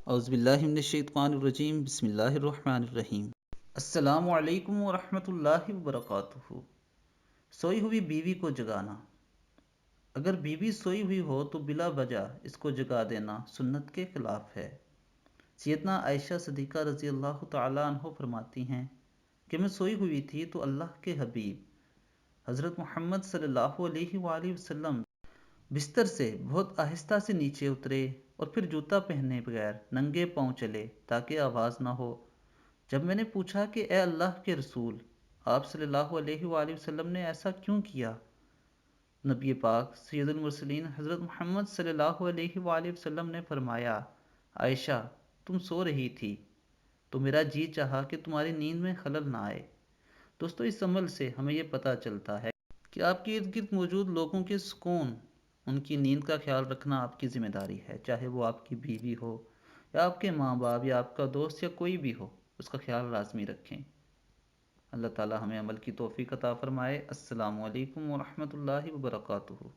اعوذ باللہ من الشیطان الرجیم، بسم اللہ الرحمن الرحیم۔ السلام علیکم ورحمۃ اللہ وبرکاتہ۔ سوئی ہوئی بیوی کو جگانا۔ اگر بیوی سوئی ہوئی ہو تو بلا وجہ اس کو جگا دینا سنت کے خلاف ہے۔ سیدنا عائشہ صدیقہ رضی اللہ تعالیٰ عنہ فرماتی ہیں کہ میں سوئی ہوئی تھی تو اللہ کے حبیب حضرت محمد صلی اللہ علیہ وآلہ وسلم بستر سے بہت آہستہ سے نیچے اترے اور پھر جوتا پہنے بغیر ننگے پاؤں چلے تاکہ آواز نہ ہو۔ جب میں نے پوچھا کہ اے اللہ کے رسول، آپ صلی اللہ علیہ وآلہ وسلم نے ایسا کیوں کیا؟ نبی پاک سید المرسلین حضرت محمد صلی اللہ علیہ وآلہ وسلم نے فرمایا، عائشہ تم سو رہی تھی تو میرا جی چاہا کہ تمہاری نیند میں خلل نہ آئے۔ دوستو، اس عمل سے ہمیں یہ پتہ چلتا ہے کہ آپ کے ارد گرد موجود لوگوں کے سکون، ان کی نیند کا خیال رکھنا آپ کی ذمہ داری ہے، چاہے وہ آپ کی بیوی ہو یا آپ کے ماں باپ یا آپ کا دوست یا کوئی بھی ہو، اس کا خیال لازمی رکھیں۔ اللہ تعالی ہمیں عمل کی توفیق عطا فرمائے۔ السلام علیکم ورحمۃ اللہ وبرکاتہ۔